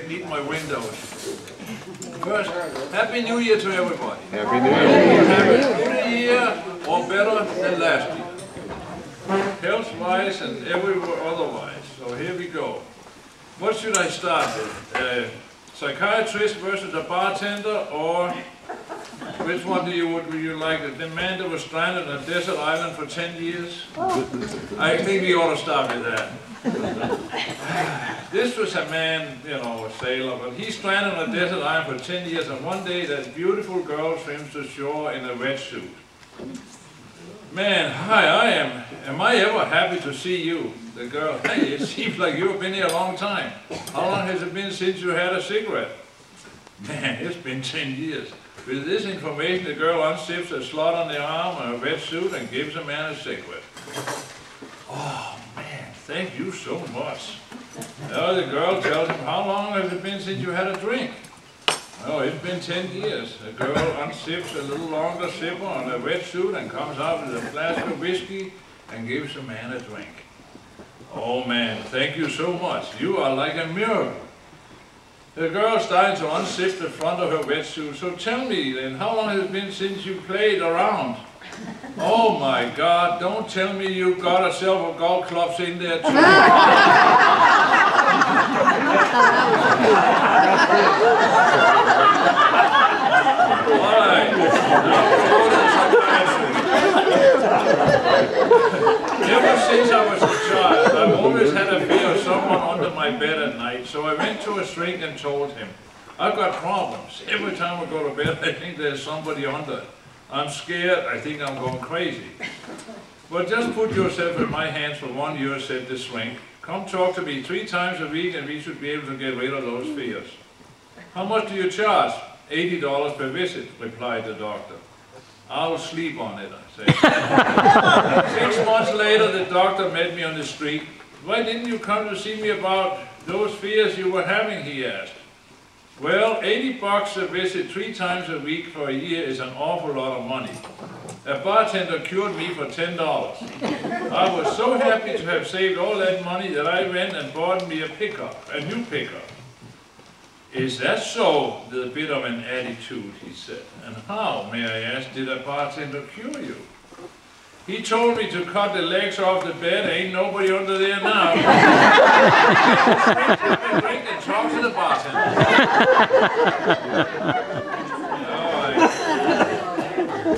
clean my windows. First, Happy New Year to everybody. Happy New Year. Have a good year or better than last year. Health-wise and everywhere otherwise. So here we go. What should I start with? Psychiatrist versus a bartender, or which one would you like? The man that was stranded on a desert island for 10 years? I think we ought to start with that. This was a man, you know, a sailor, but he's stranded on a desert island for 10 years, and one day that beautiful girl swims to shore in a wetsuit. Man, hi, am I ever happy to see you? The girl, hey, it seems like you've been here a long time. How long has it been since you had a cigarette? Man, it's been 10 years. With this information, the girl unzips a slot on the arm and a wetsuit and gives a man a cigarette. Oh, man, thank you so much. Now the girl tells him, how long has it been since you had a drink? Oh, it's been 10 years. The girl unzips a little longer zipper on a wetsuit and comes out with a flask of whiskey and gives the man a drink. Oh man, thank you so much. You are like a miracle. The girl started to unzip the front of her wetsuit. So tell me then, how long has it been since you played around? Oh my God, don't tell me you got yourself a golf clubs in there too. Alright, ever since I was a child, I've always had a fear of someone under my bed at night, so I went to a shrink and told him, I've got problems. Every time I go to bed, I think there's somebody under. I'm scared, I think I'm going crazy. But just put yourself in my hands for 1 year, said the shrink. Come talk to me 3 times a week and we should be able to get rid of those fears. How much do you charge? $80 per visit, replied the doctor. I'll sleep on it, I said. 6 months later, the doctor met me on the street. Why didn't you come to see me about those fears you were having, he asked. Well, $80 a visit 3 times a week for a year is an awful lot of money. A bartender cured me for $10. I was so happy to have saved all that money that I went and bought me a new pickup. Is that so? With a bit of an attitude, he said. And how, may I ask, did a bartender cure you? He told me to cut the legs off the bed. Ain't nobody under there now. Drink and talk to the bartender.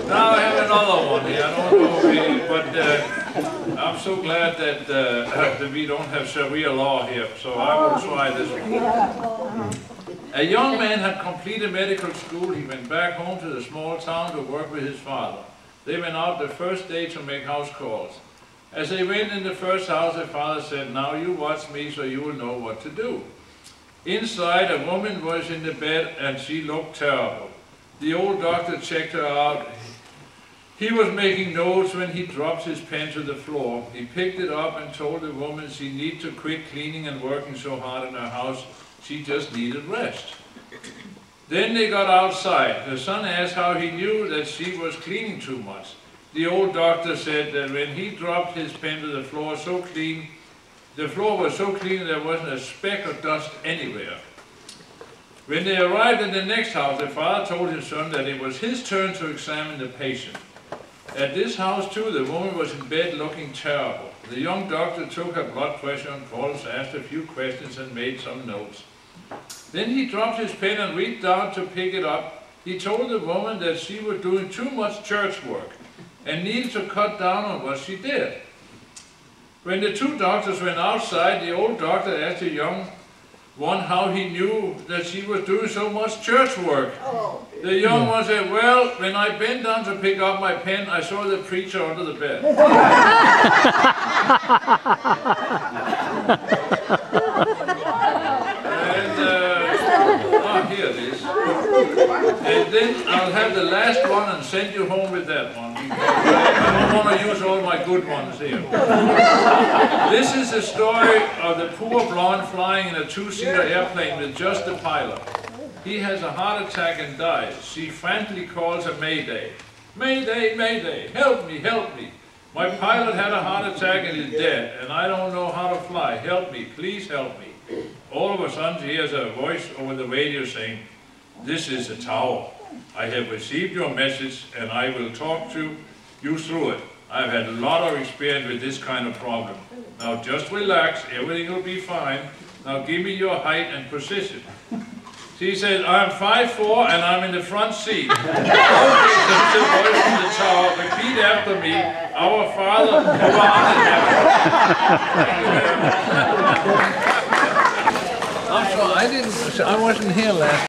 Now I have another one here. I don't know, but I'm so glad that, that we don't have Sharia law here, so I will try this one. A young man had completed medical school. He went back home to the small town to work with his father. They went out the first day to make house calls. As they went in the first house, the father said, now you watch me so you will know what to do. Inside, a woman was in the bed and she looked terrible. The old doctor checked her out. He was making notes when he dropped his pen to the floor. He picked it up and told the woman she needed to quit cleaning and working so hard in her house. She just needed rest. Then they got outside. The son asked how he knew that she was cleaning too much. The old doctor said that when he dropped his pen to the floor so clean, the floor was so clean there wasn't a speck of dust anywhere. When they arrived at the next house, the father told his son that it was his turn to examine the patient. At this house too, the woman was in bed looking terrible. The young doctor took her blood pressure and pulse, asked a few questions and made some notes. Then he dropped his pen and reached down to pick it up. He told the woman that she was doing too much church work and needed to cut down on what she did. When the 2 doctors went outside, the old doctor asked the young one how he knew that she was doing so much church work. The young one said, well, when I bent down to pick up my pen, I saw the preacher under the bed. Here it is. And then I'll have the last one and send you home with that one. I don't want to use all my good ones here. This is the story of the poor blonde flying in a 2-seater airplane with just the pilot. He has a heart attack and dies. She frantically calls a mayday. Mayday, mayday, help me, help me. My pilot had a heart attack and is dead, and I don't know how to fly. Help me, please help me. All of a sudden, he hears a voice over the radio saying, "This is the tower. I have received your message and I will talk to you through it. I've had a lot of experience with this kind of problem. Now just relax, everything will be fine. Now give me your height and position." She said, "I'm 5'4" and I'm in the front seat. Okay, says the voice from the tower, "Repeat after me. Our Father who art in heaven." I'm sorry, I wasn't here last